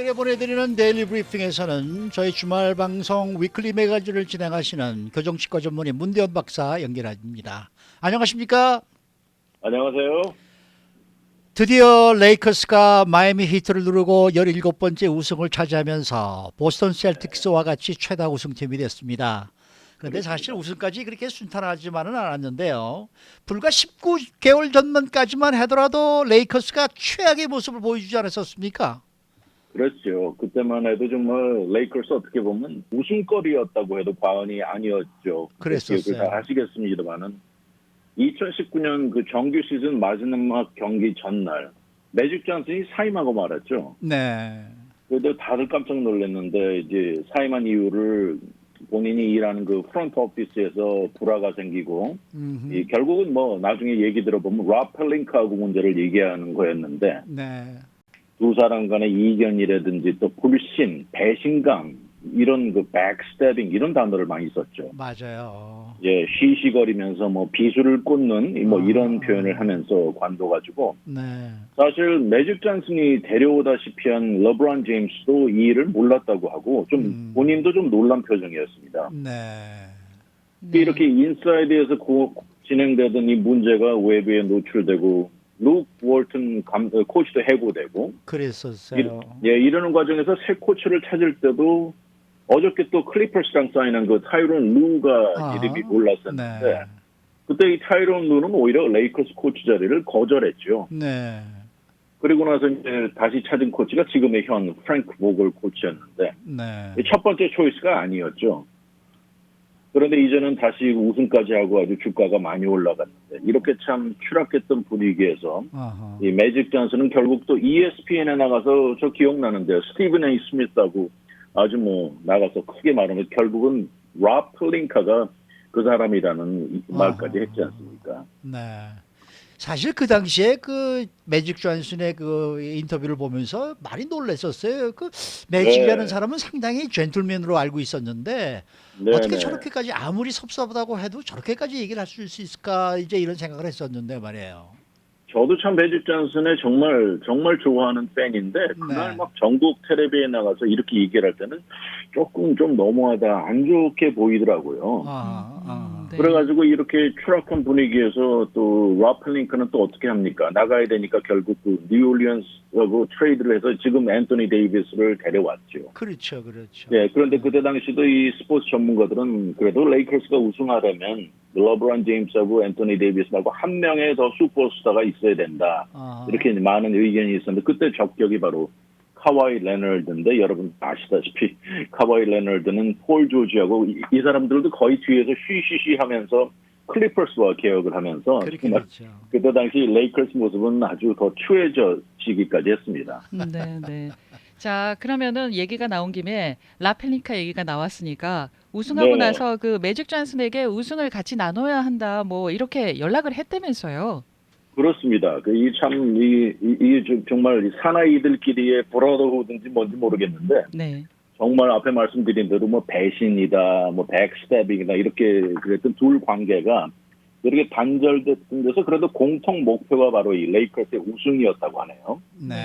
목요일에 보내드리는 데일리 브리핑에서는 저희 주말 방송 위클리 매거진을 진행하시는 교정치과 전문의 문대원 박사 연결합니다. 안녕하십니까? 안녕하세요. 드디어 레이커스가 마이애미 히트를 누르고 17번째 우승을 차지하면서 보스턴 셀틱스와 같이 최다 우승팀이 됐습니다. 그런데 사실 우승까지 그렇게 순탄하지만은 않았는데요. 불과 19개월 전만까지만 하더라도 레이커스가 최악의 모습을 보여주지 않았었습니까? 그렇죠. 그때만 해도 정말 레이커스 어떻게 보면 우승거리였다고 해도 과언이 아니었죠. 그랬었어요. 기억을 다 하시겠습니다만은 2019년 그 정규 시즌 마지막 경기 전날 매직 존슨이 사임하고 말았죠. 네. 그래도 다들 깜짝 놀랐는데 이제 사임한 이유를 본인이 일하는 그 프런트 오피스에서 불화가 생기고 결국은 뭐 나중에 얘기 들어보면 랍 펠링크하고 문제를 얘기하는 거였는데 네. 두 사람 간의 이견이라든지 또 불신, 배신감 이런 그 백스태빙 이런 단어를 많이 썼죠. 맞아요. 예, 쉬쉬거리면서 뭐 비수를 꽂는 뭐 이런 표현을 하면서 관둬가지고 네. 사실 매직 존슨이 데려오다시피 한 러브론 제임스도 이 일을 몰랐다고 하고 좀 본인도 좀 놀란 표정이었습니다. 네. 이렇게 인사이드에서 진행되던 이 문제가 외부에 노출되고 룩 월튼 코치도 해고되고 그랬었어요. 이러는 과정에서 새 코치를 찾을 때도 어저께 또 클리퍼스랑 사인한 그 타이론 루가 이름이 올랐었는데 네. 그때 이 타이론 루는 오히려 레이커스 코치 자리를 거절했죠. 네. 그리고 나서 이제 다시 찾은 코치가 지금의 현 프랭크 보글 코치였는데 네. 첫 번째 초이스가 아니었죠. 그런데 이제는 다시 우승까지 하고 아주 주가가 많이 올라갔는데 이렇게 참 추락했던 분위기에서 이 매직 존슨은 결국 또 ESPN에 나가서 저 기억나는데요. 스티븐 A 스미스하고 아주 뭐 나가서 크게 말하면 결국은 랍 플링카가 그 사람이라는 말까지 했지 않습니까? 네. 사실 그 당시에 그 매직 존슨의 그 인터뷰를 보면서 많이 놀랐었어요. 그 매직이라는 사람은 상당히 젠틀맨으로 알고 있었는데 어떻게 네네. 저렇게까지 아무리 섭섭하다고 해도 저렇게까지 얘기를 할 수 있을까 이제 이런 생각을 했었는데 말이에요. 저도 참 매직 존슨의 정말 좋아하는 팬인데 그날 네. 막 전국 텔레비에 나가서 이렇게 얘기를 할 때는 조금 좀 너무하다 안 좋게 보이더라고요. 네. 그래가지고 이렇게 추락한 분위기에서 또 라플링크는 또 어떻게 합니까? 나가야 되니까 결국 그 뉴올리언스하고 트레이드를 해서 지금 앤토니 데이비스를 데려왔죠. 그렇죠, 그렇죠. 예, 그런데 그때 당시도 이 스포츠 전문가들은 그래도 레이커스가 우승하려면 러브론 제임스하고 앤토니 데이비스하고 한 명의 더 슈퍼스타가 있어야 된다. 이렇게 많은 의견이 있었는데 그때 적격이 바로 카와이 레너드인데 여러분 아시다시피 카와이 레너드는 폴 조지하고 이 사람들도 거의 뒤에서 쉬쉬쉬 하면서 클리퍼스와 개혁을 하면서 정말 그렇죠. 그때 당시 레이커스 모습은 아주 더 추해지기까지 했습니다. 네, 네. 자, 그러면은 얘기가 나온 김에 라펠링카 얘기가 나왔으니까 우승하고 네. 나서 그 매직 존슨에게 우승을 같이 나눠야 한다 뭐 이렇게 연락을 했다면서요. 그렇습니다. 정말 이 사나이들끼리의 브라더후드인지 뭔지 모르겠는데 네. 정말 앞에 말씀드린 대로 뭐 배신이다, 뭐 백스태빙이다 이렇게 그랬던 둘 관계가 이렇게 단절됐던 데서 그래도 공통 목표가 바로 이 레이커스의 우승이었다고 하네요. 네.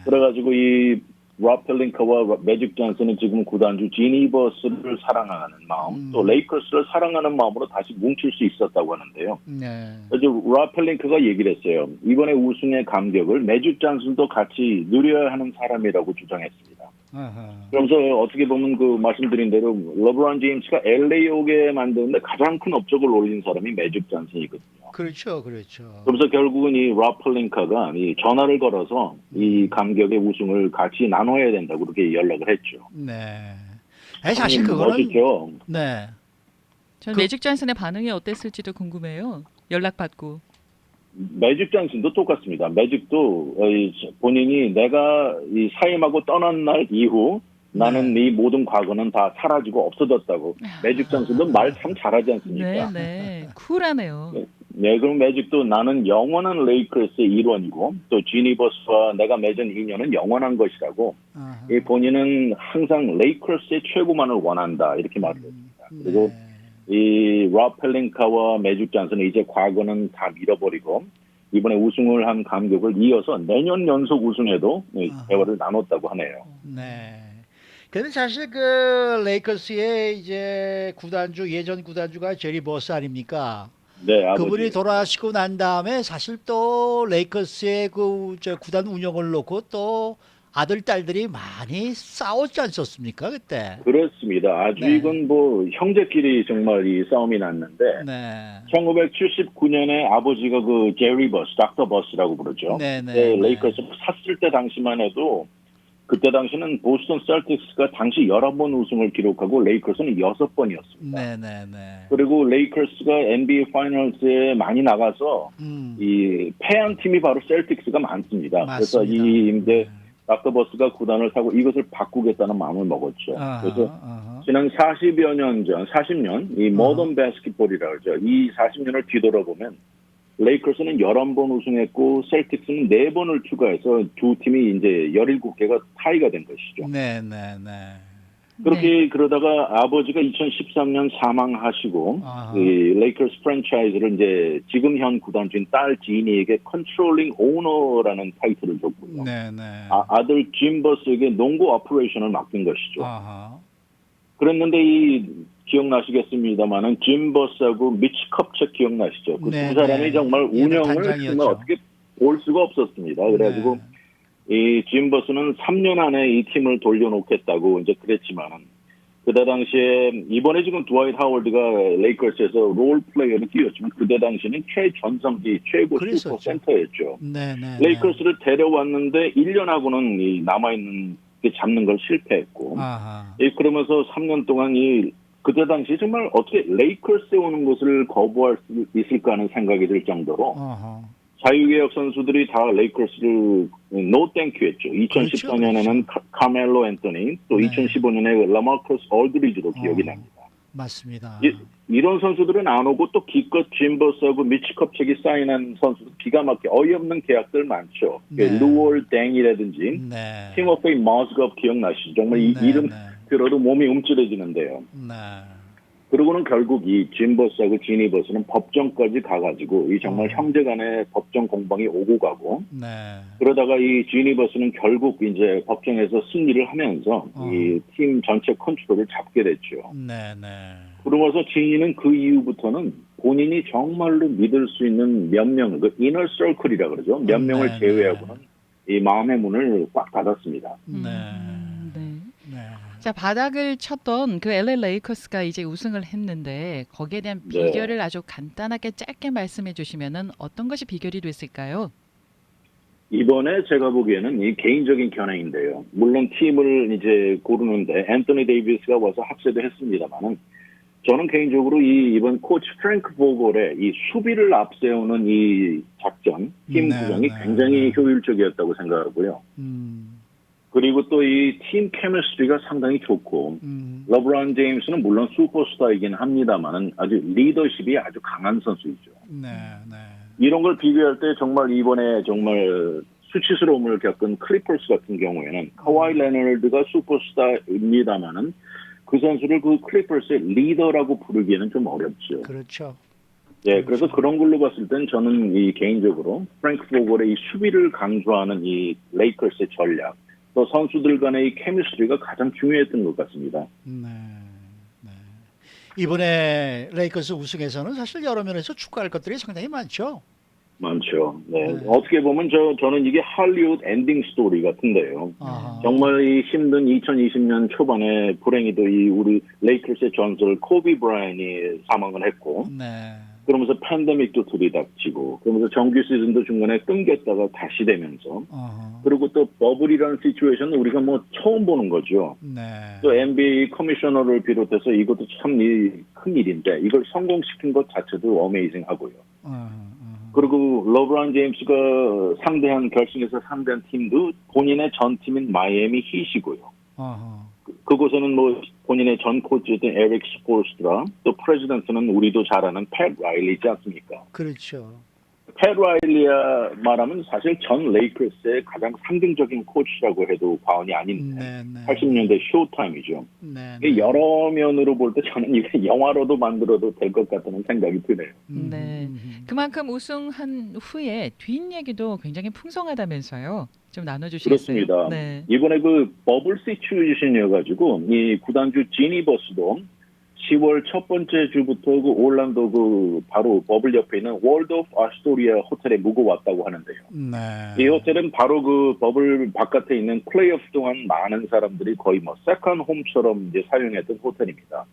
그래가지고 이 랍 펠링카와 매직 존슨은 지금 구단주 지니버스를 사랑하는 마음, 또 레이커스를 사랑하는 마음으로 다시 뭉칠 수 있었다고 하는데요. 네. 그래서 랍 펠링크가 얘기를 했어요. 이번에 우승의 감격을 매직 존슨도 같이 누려야 하는 사람이라고 주장했습니다. 그러면서 어떻게 보면 그 말씀드린 대로 러브론 제임스가 LA 오게 만드는데 가장 큰 업적을 올린 사람이 매직 존슨이거든요. 그렇죠, 그렇죠. 그러면서 결국은 이 랍 펠링카가 이 전화를 걸어서 이 감격의 우승을 같이 나눠야 된다고 그렇게 연락을 했죠. 네. 아니, 사실 그거는 멋있죠. 네. 전 매직 존슨의 반응이 어땠을지도 궁금해요. 연락 받고. 매직 존슨도 똑같습니다. 매직도 본인이 내가 이 사임하고 떠난 날 이후 나는 네 모든 과거는 다 사라지고 없어졌다고. 매직 존슨도 말 참 잘하지 않습니까? 네, 네. 쿨하네요. 네, 그럼 매직도 나는 영원한 레이커스의 일원이고 또 지니버스와 내가 맺은 인연은 영원한 것이라고 본인은 항상 레이커스의 최고만을 원한다 이렇게 말을 했습니다. 그리고 이 랍 펠링카와 매직 존슨은 이제 과거는 다 밀어버리고 이번에 우승을 한 감격을 이어서 내년 연속 우승에도 대화를 나눴다고 하네요. 네. 근데 사실 그 레이커스의 이제 구단주 예전 구단주가 제리 버스 아닙니까? 네, 그분이 아버지. 돌아가시고 난 다음에 사실 또 레이커스의 그 저 구단 운영을 놓고 또 아들 딸들이 많이 싸웠지 않았습니까 그때? 그렇습니다. 아주 네. 이건 뭐 형제끼리 정말 이 싸움이 났는데 네. 1979년에 아버지가 그 제리 버스, 닥터 버스라고 부르죠. 네, 네, 그때 네. 레이커스 샀을 때 당시만 해도 그때 당시는 보스턴 셀틱스가 당시 11번 우승을 기록하고 레이커스는 6번이었습니다. 네, 네, 네. 그리고 레이커스가 NBA 파이널스에 많이 나가서 이 패한 팀이 바로 셀틱스가 많습니다. 그래서 맞습니다. 이 이제 닥터 버스가 구단을 사고 이것을 바꾸겠다는 마음을 먹었죠. 아하, 그래서 아하. 지난 40여 년 전, 40년 이 모던 바스켓볼이라고 하죠. 이 40년을 뒤돌아보면 레이커스는 11번 우승했고 셀틱스는 4번을 추가해서 두 팀이 이제 17개가 타이가 된 것이죠. 네, 네, 네. 그렇게 그러다가 아버지가 2013년 사망하시고 아하. 이 레이커스 프랜차이즈를 이제 지금 현 구단주인 딸 지니에게 컨트롤링 오너라는 타이틀을 줬고요. 네, 네. 아들 짐 버스에게 농구 오퍼레이션을 맡긴 것이죠. 아하. 그랬는데 이 기억나시겠습니다만은 짐 버스하고 미치 컵책 기억나시죠? 그 두 네, 사람이 네. 정말 옛날 운영을 단장이었죠. 정말 어떻게 볼 수가 없었습니다. 그래가지고 이 짐 버스는 3년 안에 이 팀을 돌려놓겠다고 이제 그랬지만은 그때 당시에 이번에 지금 드와이트 하워드가 레이커스에서 롤 플레이어를 뛰었지만 그때 당시에는 최전성기 최고 그랬었죠. 슈퍼 센터였죠. 네, 네. 레이커스를 데려왔는데 1년하고는 이 남아있는 게 잡는 걸 실패했고 아하. 그러면서 3년 동안 이 그때 당시 정말 어떻게 레이커스에 오는 것을 거부할 수 있을까 하는 생각이 들 정도로 어허. 자유계약 선수들이 다 레이커스를 노 땡큐 했죠. 2014년에는 카멜로 앤토니 또 네. 2015년에 라마커스 얼드리지로 기억이 납니다. 맞습니다. 이런 선수들은 안 오고 또 기껏 짐버스하고 미치컵책이 사인한 선수들 기가 막히게 어이없는 계약들 많죠. 네. 루월 땡이라든지 네. 티모페이 머즈겁 기억나시죠? 정말 이 네, 이름 네. 들어도 몸이 움찔해지는데요. 네. 그러고는 결국 이 짐버스하고 지니버스는 법정까지 가가지고 이 정말 형제간의 법정 공방이 오고 가고 네. 그러다가 이 지니버스는 결국 이제 법정에서 승리를 하면서 이 팀 전체 컨트롤을 잡게 됐죠. 네, 네. 그러면서 지니는 그 이후부터는 본인이 정말로 믿을 수 있는 몇 명, 그 이너 서클이라 그러죠. 몇 명을 네, 제외하고는 이 마음의 문을 꽉 닫았습니다. 네. 네. 네. 자, 바닥을 쳤던 그 LA 레이커스가 이제 우승을 했는데 거기에 대한 네. 비결을 아주 간단하게 짧게 말씀해 주시면은 어떤 것이 비결이 됐을까요? 이번에 제가 보기에는 이 개인적인 견해인데요. 물론 팀을 이제 고르는데 앤토니 데이비스가 와서 합세도 했습니다만은 저는 개인적으로 이번 코치 프랭크 보걸의 이 수비를 앞세우는 이 작전, 팀 네, 구성이 네, 굉장히 효율적이었다고 생각하고요. 그리고 또 이 팀 케미스트리가 상당히 좋고 러브론 제임스는 물론 슈퍼스타이긴 합니다만은 아주 리더십이 아주 강한 선수이죠. 네, 네. 이런 걸 비교할 때 정말 이번에 정말 수치스러움을 겪은 클리퍼스 같은 경우에는 카와이 레너드가 슈퍼스타입니다만은 그 선수를 그 클리퍼스의 리더라고 부르기에는 좀 어렵죠. 그렇죠. 예, 그래서 그런 걸로 봤을 땐 저는 이 개인적으로 프랭크 보걸의 이 수비를 강조하는 이 레이커스의 전략, 또 선수들 간의 이 케미스트리가 가장 중요했던 것 같습니다. 네. 네. 이번에 레이커스 우승에서는 사실 여러 면에서 축하할 것들이 상당히 많죠. 많죠. 네. 어떻게 보면 저는 이게 할리우드 엔딩 스토리 같은데요. 아하. 정말 이 힘든 2020년 초반에 불행히도 이 우리 레이커스의 전설 코비 브라이언이 사망을 했고 네. 그러면서 팬데믹도 들이닥치고 그러면서 정규 시즌도 중간에 끊겼다가 다시 되면서 아하. 그리고 또 버블이라는 시츄에이션은 우리가 뭐 처음 보는 거죠. 네. 또 NBA 커미셔너를 비롯해서 이것도 참 큰 일인데 이걸 성공시킨 것 자체도 어메이징하고요. 그리고 러브론 제임스가 결승에서 상대한 팀도 본인의 전 팀인 마이애미 히시고요. 아하. 그곳에는 뭐 본인의 전 코치였던 에릭 스폴스트라 또 프레지던트는 우리도 잘 아는 팻 라일리지 않습니까? 그렇죠. 팻 라일리야 말하면 사실 전 레이커스의 가장 상징적인 코치라고 해도 과언이 아닌 80년대 쇼타임이죠. 여러 면으로 볼 때 저는 이게 영화로도 만들어도 될 것 같다는 생각이 드네요. 네. 그만큼 우승한 후에 뒷얘기도 굉장히 풍성하다면서요. 좀 나눠주시겠어요? 그렇습니다. 네. 이번에 그 버블 시츄에이션이어가지고 이 구단주 지니 버스도 10월 첫 번째 주부터 그 올란도 그 바로 버블 옆에 있는 월드 오브 아스토리아 호텔에 묵어왔다고 하는데요. 이 호텔은 바로 그 버블 바깥에 있는 플레이오프 동안 많은 사람들이 거의 뭐 세컨 홈처럼 이제 사용했던 호텔입니다.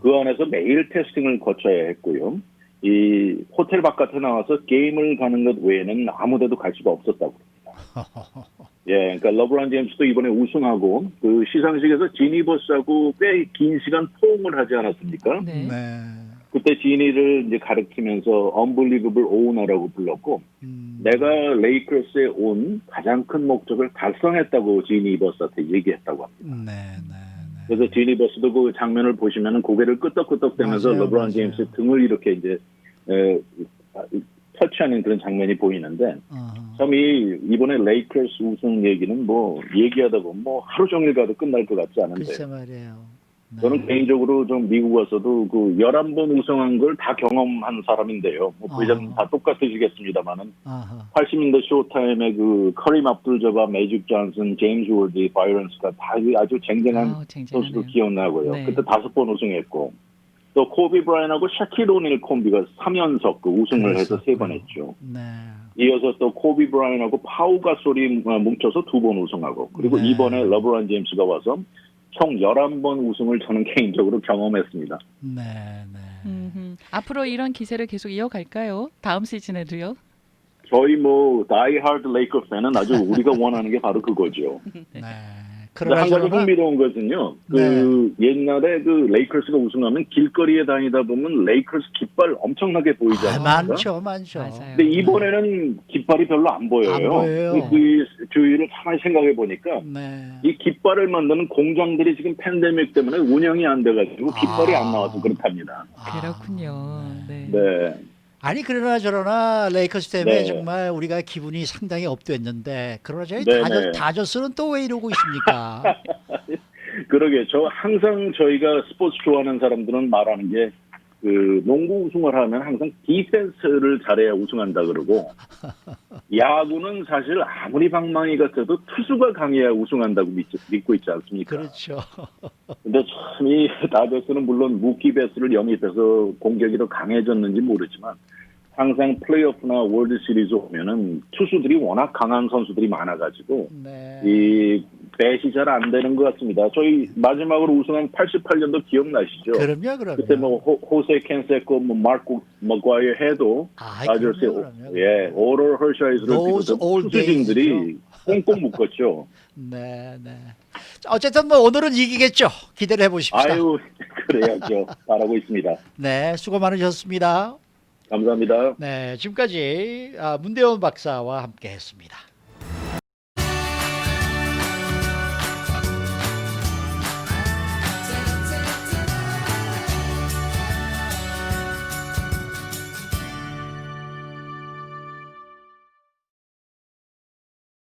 그 안에서 매일 테스팅을 거쳐야 했고요. 이 호텔 바깥에 나와서 게임을 가는 것 외에는 아무데도 갈 수가 없었다고 합니다. 예, 그러니까 러브란 제임스도 이번에 우승하고 그 시상식에서 지니 버스하고 꽤 긴 시간 포옹을 하지 않았습니까? 네. 그때 지니를 이제 가리키면서 Unbelievable Owner라고 불렀고, 내가 레이커스에 온 가장 큰 목적을 달성했다고 지니 버스한테 얘기했다고 합니다. 그래서 지니 버스도 그 장면을 보시면 고개를 끄덕끄덕대면서 러브란 제임스의 등을 이렇게 이제 터치하는 그런 장면이 보이는데, 참 이번에 레이커스 우승 얘기는 뭐 얘기하다 보면 뭐 하루 종일 가도 끝날 것 같지 않은데. 글쎄 말이에요. 저는 개인적으로 좀 미국 와서도 그 11번 우승한 걸 다 경험한 사람인데요. 뭐 부회장님 다 똑같으시겠습니다만은 80년대 쇼타임에 그 커림 압둘-저바, 매직 존슨, 제임스 월드, 바이런 스캇 다 아주 쟁쟁한 선수도 기억나고요. 네. 그때 5번 우승했고 또 코비 브라이언하고 샤킬 오닐 콤비가 3연속 그 우승을 해서 3번 했죠. 이어서 또 코비 브라이언하고 파우 가솔이 뭉쳐서 2번 우승하고 그리고 이번에 러브란 제임스가 와서 총 11번 우승을 저는 개인적으로 경험했습니다. 앞으로 이런 기세를 계속 이어갈까요? 다음 시즌에도요? 저희 뭐 다이 하드 레이커스 팬은 아주 우리가 원하는 게 바로 그거죠. 근데 한 가지 흥미로운 것은요. 그 옛날에 그 레이커스가 우승하면 길거리에 다니다 보면 레이커스 깃발 엄청나게 보이지 않습니까? 많죠. 맞아요. 근데 이번에는 깃발이 별로 안 보여요. 그 주위를 가만히 생각해 보니까 이 깃발을 만드는 공장들이 지금 팬데믹 때문에 운영이 안 돼가지고 깃발이 안 나와서 그렇답니다. 그렇군요. 네. 아니 그러나 저러나 레이커스 때문에 정말 우리가 기분이 상당히 업됐는데 그러나 저희 다저스는 또 왜 이러고 있습니까? 그러게 항상 저희가 스포츠 좋아하는 사람들은 말하는 게 그 농구 우승을 하면 항상 디펜스를 잘해야 우승한다 그러고 야구는 사실 아무리 방망이 같아도 투수가 강해야 우승한다고 믿고 있지 않습니까? 그렇죠. 근데 참 이 다저스는 물론 무키 베스를 영입해서 공격이 더 강해졌는지 모르지만 항상 플레이오프나 월드 시리즈 오면은 투수들이 워낙 강한 선수들이 많아가지고 이 배시 잘 안 되는 것 같습니다. 저희 마지막으로 우승한 88년도 기억나시죠? 그럼요. 그때 뭐 호세 캔세코, 뭐 마크 머과이어 해도 다저스의 오럴 허샤이즈를 비롯한 투수진들이 꽁꽁 묶었죠. 어쨌든 뭐 오늘은 이기겠죠. 기대를 해보십시다. 아유, 그래야죠. 바라고 있습니다. 네, 수고 많으셨습니다. 감사합니다. 네, 지금까지 문대원 박사와 함께했습니다.